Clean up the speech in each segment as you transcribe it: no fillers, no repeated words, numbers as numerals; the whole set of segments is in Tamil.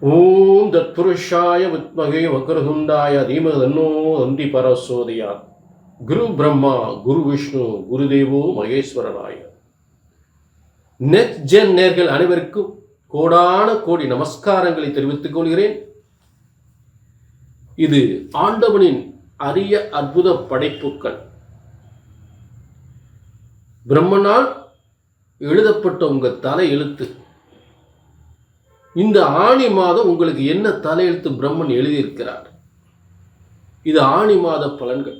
ஓம் தத்புருஷாய வித்மகே வக்ரதுண்டாய தீமஹி தன்னோ தந்தி பரசோதயாத். குரு பிரம்மா குரு விஷ்ணு குருதேவோ மகேஸ்வரனாய. நெக்ஸ்ட் ஜென் நேர்கள் அனைவருக்கும் கோடான கோடி நமஸ்காரங்களை தெரிவித்துக் கொள்கிறேன். இது ஆண்டவனின் அரிய அற்புத படைப்புக்கள். பிரம்மனால் எழுதப்பட்ட உங்க தலை எழுத்து. இந்த ஆணி மாதம் உங்களுக்கு என்ன தலையெழுத்து பிரம்மன் எழுதியிருக்கிறார்? இது ஆணி மாத பலன்கள்.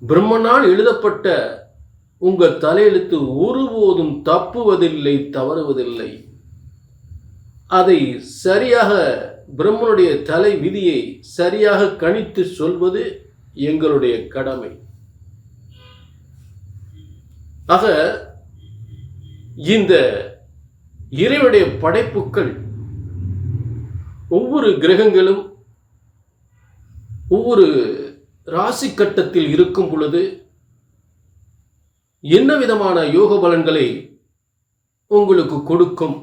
பிரம்மனால் எழுதப்பட்ட உங்கள் தலையெழுத்து ஒருபோதும் தப்புவதில்லை, தவறுவதில்லை. அதை சரியாக பிரம்மனுடைய தலை விதியை சரியாக கணித்து சொல்வது எங்களுடைய கடமை. ஆக இந்த இறைவனுடைய படைப்புக்கள் ஒவ்வொரு கிரகங்களும் ஒவ்வொரு ராசி கட்டத்தில் இருக்கும் பொழுது என்ன விதமான யோக பலன்களை உங்களுக்கு கொடுக்கும்.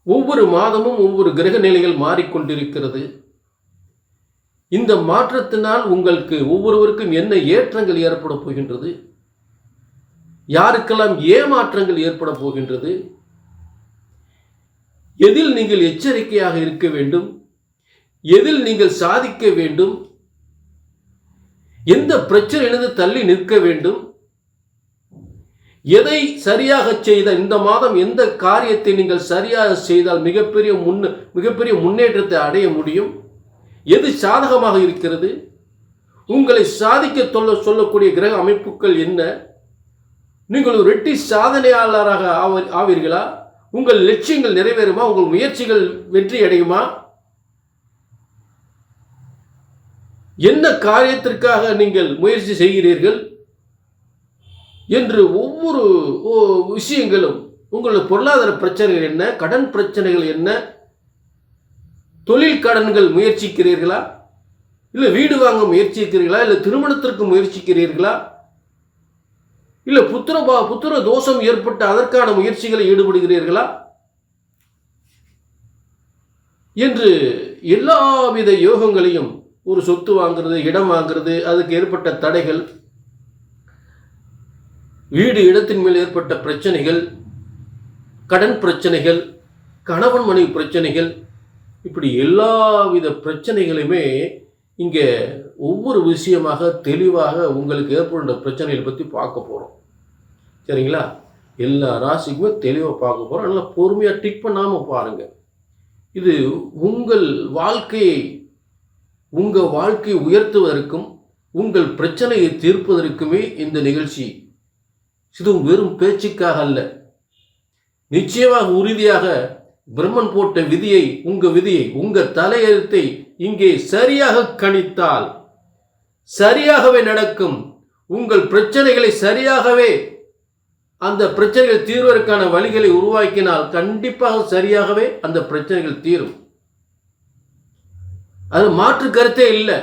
ஒவ்வொரு மாதமும் ஒவ்வொரு கிரக நிலைகள் மாறிக்கொண்டிருக்கிறது. இந்த மாற்றத்தினால் உங்களுக்கு ஒவ்வொருவருக்கும் என்ன ஏற்றங்கள் ஏற்பட போகின்றது, யாருக்கெல்லாம் ஏமாற்றங்கள் ஏற்பட போகின்றது, எதில் நீங்கள் எச்சரிக்கையாக இருக்க வேண்டும், எதில் நீங்கள் சாதிக்க வேண்டும், எந்த பிரச்சனையிலிருந்து தள்ளி நிற்க வேண்டும், எதை சரியாக செய்த இந்த மாதம் எந்த காரியத்தை நீங்கள் சரியாக செய்தால் மிகப்பெரிய முன்னேற்றத்தை அடைய முடியும், எது சாதகமாக இருக்கிறது, உங்களை சாதிக்க சொல்லக்கூடிய கிரக அமைப்புகள் என்ன, நீங்கள் ஒரு வெற்றி சாதனையாளராக ஆவீர்களா, உங்கள் லட்சியங்கள் நிறைவேறுமா, உங்கள் முயற்சிகள் வெற்றி அடையுமா, என்ன காரியத்திற்காக நீங்கள் முயற்சி செய்கிறீர்கள் என்று ஒவ்வொரு விஷயங்களும், உங்களுடைய பொருளாதார பிரச்சனைகள் என்ன, கடன் பிரச்சனைகள் என்ன, தொழில் கடன்கள் முயற்சிக்கிறீர்களா, இல்லை வீடு வாங்க முயற்சிக்கிறீர்களா, இல்லை திருமணத்திற்கு முயற்சிக்கிறீர்களா, இல்லை புத்திர தோஷம் ஏற்பட்ட அதற்கான முயற்சிகளை ஈடுபடுகிறீர்களா என்று எல்லாவித யோகங்களையும், ஒரு சொத்து வாங்கிறது, இடம் வாங்கிறது, அதுக்கு ஏற்பட்ட தடைகள், வீடு இடத்தின் மேல் ஏற்பட்ட பிரச்சனைகள், கடன் பிரச்சனைகள், கணவன் மனைவி பிரச்சனைகள், இப்படி எல்லாவித பிரச்சனைகளுமே இங்கே ஒவ்வொரு விஷயமாக தெளிவாக உங்களுக்கு ஏற்படுகின்ற பிரச்சனைகளை பற்றி பார்க்க போகிறோம். சரிங்களா? எல்லா ராசிக்குமே தெளிவாக பார்க்க போகிறோம். நல்லா பொறுமையாக டிக் பண்ணாமல் பாருங்கள். இது உங்கள் வாழ்க்கையை உயர்த்துவதற்கும் உங்கள் பிரச்சனையை தீர்ப்பதற்குமே இந்த நிகழ்ச்சி. இது வெறும் பேச்சுக்காக அல்ல. நிச்சயமாக உறுதியாக பிரம்மன் போட்ட விதியை, உங்கள் தலையெழுத்தை இங்கே சரியாக கணித்தால் சரியாகவே நடக்கும். உங்கள் பிரச்சனைகளை சரியாகவே, அந்த பிரச்சனைகள் தீர்வதற்கான வழிகளை உருவாக்கினால் கண்டிப்பாக சரியாகவே அந்த பிரச்சனைகள் தீரும். அது மாற்று கருத்தே இல்லை.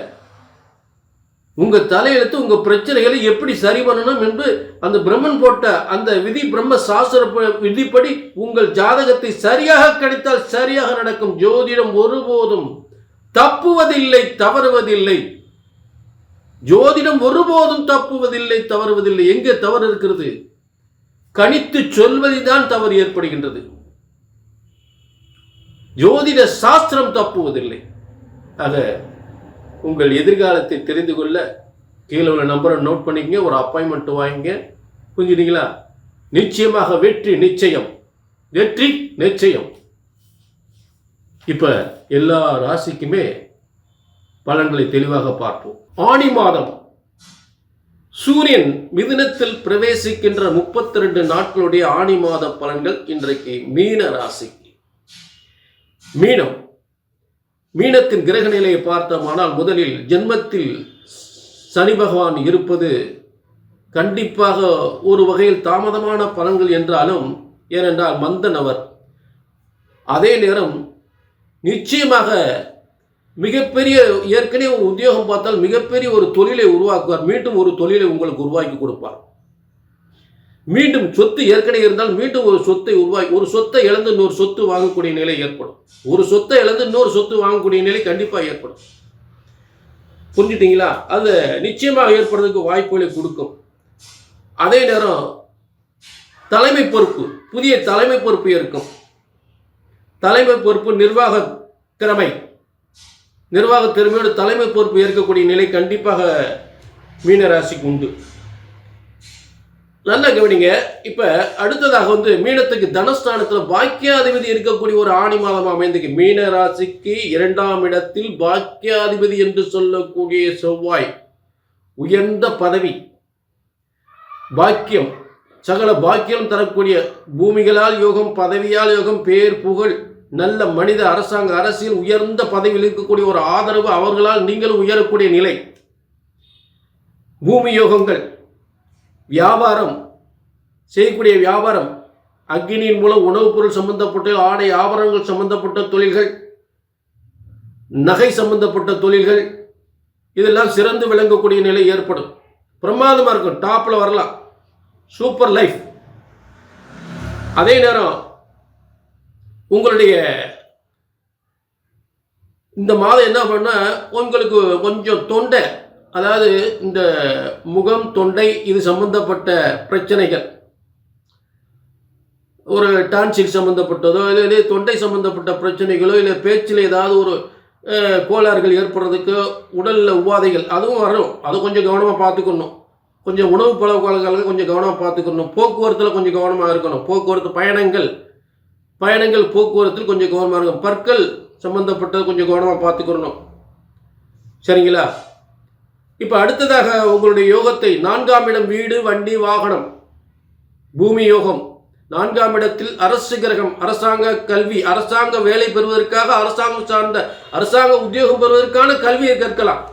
உங்க தலையெழுத்து உங்க பிரச்சனைகளை எப்படி சரி பண்ணணும் என்று அந்த பிரம்மன் போட்ட அந்த விதி, பிரம்ம சாஸ்திர விதிப்படி உங்கள் ஜாதகத்தை சரியாக கணித்தால் சரியாக நடக்கும். ஜோதிடம் ஒருபோதும் தப்புவதில்லை, தவறுவதில்லை. ஜோதிடம் ஒருபோதும் தப்புவதில்லை, தவறுவதில்லை. எங்கே தவறு இருக்கிறது? கணித்து சொல்வதில்தான் தவறு ஏற்படுகின்றது. ஜோதிட சாஸ்திரம் தப்புவதில்லை. ஆக உங்கள் எதிர்காலத்தை தெரிந்து கொள்ள கீழே உள்ள நம்பரை நோட் பண்ணிக்கங்க, ஒரு அப்பாயின்மெண்ட் வாங்கிங்க. புரிஞ்சுட்டீங்களா? நிச்சயமாக வெற்றி நிச்சயம், வெற்றி நிச்சயம். இப்ப எல்லா ராசிக்குமே பலன்களை தெளிவாக பார்ப்போம். ஆணி மாதம் சூரியன் மிதுனத்தில் பிரவேசிக்கின்ற 32 நாட்களுடைய ஆணி மாத பலன்கள் இன்றைக்கு மீன ராசிக்கு. மீனத்தின் கிரக நிலையை பார்த்தோமானால், முதலில் ஜென்மத்தில் சனி பகவான் இருப்பது கண்டிப்பாக ஒரு வகையில் தாமதமான பலன்கள் என்றாலும், ஏனென்றால் மந்தன் அவர். அதே நேரம் நிச்சயமாக மிகப்பெரிய, ஏற்கனவே ஒரு உத்தியோகம் பார்த்தால் மிகப்பெரிய ஒரு தொழிலை உருவாக்குவார். மீண்டும் ஒரு தொழிலை உங்களுக்கு உருவாக்கி கொடுப்பார். மீண்டும் சொத்து ஏற்கனவே இருந்தால் மீண்டும் ஒரு சொத்தை உருவாக்கி, ஒரு சொத்தை இழந்து இன்னொரு சொத்து வாங்கக்கூடிய நிலை ஏற்படும். ஒரு சொத்தை இழந்து இன்னொரு சொத்து வாங்கக்கூடிய நிலை கண்டிப்பாக ஏற்படும். புரிஞ்சுட்டீங்களா? அது நிச்சயமாக ஏற்படுறதுக்கு வாய்ப்புகளை கொடுக்கும். அதே நேரம் தலைமை பொறுப்பு, புதிய தலைமை பொறுப்பு இருக்கும். தலைமை பொறுப்பு நிர்வாக திறமையோடு தலைமை பொறுப்பு ஏற்கக்கூடிய நிலை கண்டிப்பாக மீனராசிக்கு உண்டு. நல்லா கவனிங்க. இப்ப அடுத்ததாக மீனத்துக்கு தனஸ்தானத்தில் பாக்கியாதிபதி இருக்கக்கூடிய ஒரு ஆணி மாதம் அமைந்துக்கு. மீனராசிக்கு 2ஆம் இடத்தில் பாக்கியாதிபதி என்று சொல்லக்கூடிய செவ்வாய், உயர்ந்த பதவி, பாக்கியம், சகல பாக்கியம் தரக்கூடிய, பூமிகளால் யோகம், பதவியால் யோகம், பேர் புகழ், நல்ல மனித, அரசாங்க, அரசியல் உயர்ந்த பதவியில் இருக்கக்கூடிய ஒரு ஆதரவு, அவர்களால் நீங்களும் உயரக்கூடிய நிலை, பூமி யோகங்கள், வியாபாரம் செய்யக்கூடிய வியாபாரம், அக்னியின் மூலம் உணவுப் பொருள் சம்பந்தப்பட்ட, ஆடை ஆபரணங்கள் சம்பந்தப்பட்ட தொழில்கள், நகை சம்பந்தப்பட்ட தொழில்கள், இதெல்லாம் சிறந்து விளங்கக்கூடிய நிலை ஏற்படும். பிரமாதமாக இருக்கும். டாப்பில் வரலாம். Super life. அதே நேரம் உங்களுடைய இந்த மாதம் என்ன பண்ணா, உங்களுக்கு கொஞ்சம் தொண்டை, அதாவது இந்த முகம், தொண்டை இது சம்பந்தப்பட்ட பிரச்சனைகள், ஒரு டான்சில் சம்பந்தப்பட்டதோ இல்லை தொண்டை சம்பந்தப்பட்ட பிரச்சனைகளோ இல்லை பேச்சில் ஏதாவது ஒரு கோளாறுகள் ஏற்படுறதுக்கு, உடலில் உபாதைகள் அதுவும் வரும். அதை கொஞ்சம் கவனமாக பார்த்துக்கணும். கொஞ்சம் உணவு பழக்கவழக்கங்களுக்கு கொஞ்சம் கவனமாக பார்த்துக்கணும். போக்குவரத்தில் கொஞ்சம் கவனமாக இருக்கணும். போக்குவரத்து பயணங்கள் போக்குவரத்தில் கொஞ்சம் கவனமாக இருக்கணும். பற்கள் சம்பந்தப்பட்டது கொஞ்சம் கவனமாக பார்த்துக்கணும். சரிங்களா? இப்போ அடுத்ததாக உங்களுடைய யோகத்தை 4ஆம் இடம், வீடு, வண்டி, வாகனம், பூமி யோகம். 4ஆம் இடத்தில் அரசு கிரகம், அரசாங்க கல்வி, அரசாங்க வேலை பெறுவதற்காக, அரசாங்கம் சார்ந்த அரசாங்க உத்தியோகம் பெறுவதற்கான கல்வியை கற்கலாம்.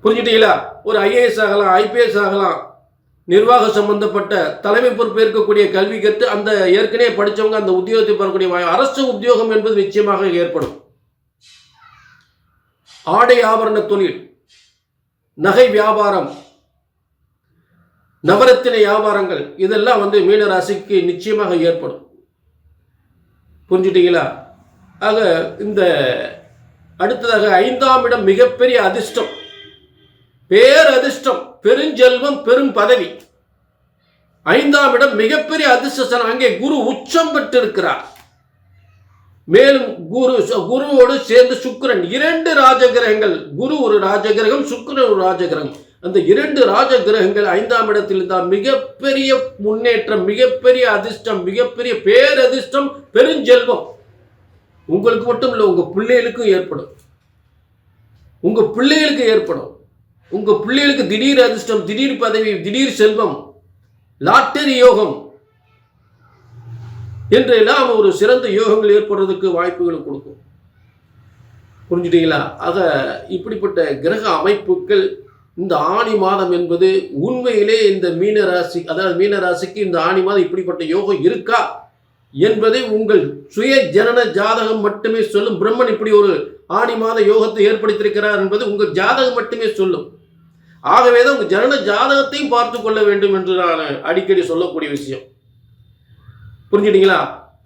புரிஞ்சுட்டீங்களா? ஒரு IAS ஆகலாம், IPS ஆகலாம், நிர்வாக சம்பந்தப்பட்ட தலைமை பொறுப்பு இருக்கக்கூடிய கல்வி கற்று அந்த ஏற்கனவே படித்தவங்க அந்த உத்தியோகத்தை பெறக்கூடிய அரசு உத்தியோகம் என்பது நிச்சயமாக ஏற்படும். ஆடை ஆபரண தொழில், நகை வியாபாரம், நவரத்தின வியாபாரங்கள், இதெல்லாம் மீனராசிக்கு நிச்சயமாக ஏற்படும். புரிஞ்சுட்டீங்களா? ஆக இந்த அடுத்ததாக 5ஆம் இடம் மிகப்பெரிய அதிர்ஷ்டம், பேரதிர்ஷ்டம், பெருஞ்செல்வம், பெரும் பதவி. 5ஆம் இடம் மிகப்பெரிய அதிர்ஷ்டம். அங்கே குரு உச்சம் பெற்று இருக்கிறார். மேலும் குருவோடு சேர்ந்து சுக்கிரன், 2 ராஜகிரகங்கள், குரு ஒரு ராஜகிரகம், சுக்கிரன் ஒரு ராஜகிரகம். அந்த 2 ராஜகிரகங்கள் 5ஆம் இடத்தில் இருந்தால் மிகப்பெரிய முன்னேற்றம், மிகப்பெரிய அதிர்ஷ்டம், மிகப்பெரிய பேரதிர்ஷ்டம், பெருஞ்செல்வம் உங்களுக்கு மட்டும் இல்லை, உங்க பிள்ளைகளுக்கும் ஏற்படும். உங்க பிள்ளைகளுக்கு திடீர் அதிர்ஷ்டம், திடீர் பதவி, திடீர் செல்வம், லாட்டரி யோகம் என்றெல்லாம் ஒரு சிறந்த யோகங்கள் ஏற்படுறதுக்கு வாய்ப்புகளை கொடுக்கும். புரிஞ்சுட்டீங்களா? ஆக இப்படிப்பட்ட கிரக அமைப்புகள் இந்த ஆணி மாதம் என்பது உண்மையிலே இந்த மீனராசி, அதாவது மீனராசிக்கு இந்த ஆணி மாதம் இப்படிப்பட்ட யோகம் இருக்கா என்பதை உங்கள் சுய ஜனன ஜாதகம் மட்டுமே சொல்லும். பிரம்மன் இப்படி ஒரு ஆணி மாத யோகத்தை ஏற்படுத்தியிருக்கிறார் என்பது உங்கள் ஜாதகம் மட்டுமே சொல்லும். ஆகவேதான் உங்கள் ஜனன ஜாதகத்தையும் பார்த்து கொள்ள வேண்டும் என்று நான் அடிக்கடி சொல்லக்கூடிய விஷயம். புரிஞ்சுட்டீங்களா?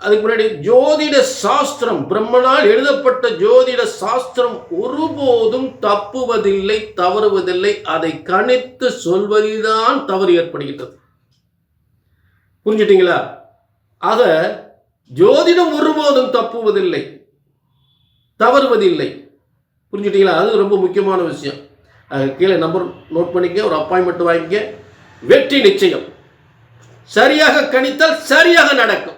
அதுக்கு முன்னாடி ஜோதிட சாஸ்திரம், பிரம்மனால் எழுதப்பட்ட ஜோதிட சாஸ்திரம் ஒருபோதும் தப்புவதில்லை, தவறுவதில்லை. அதை கணித்து சொல்வதில்தான் தவறு ஏற்படுகின்றது. புரிஞ்சுட்டீங்களா? ஆக ஜோதிடம் ஒருபோதும் தப்புவதில்லை, தவறுவதில்லை. புரிஞ்சுட்டீங்களா? அது ரொம்ப முக்கியமான விஷயம். கீழே நம்பர் நோட் பண்ணிக்க, ஒரு அப்பாயின்மெண்ட் வாங்கிக்க. வெற்றி நிச்சயம். சரியாக கணித்தால் சரியாக நடக்கும்.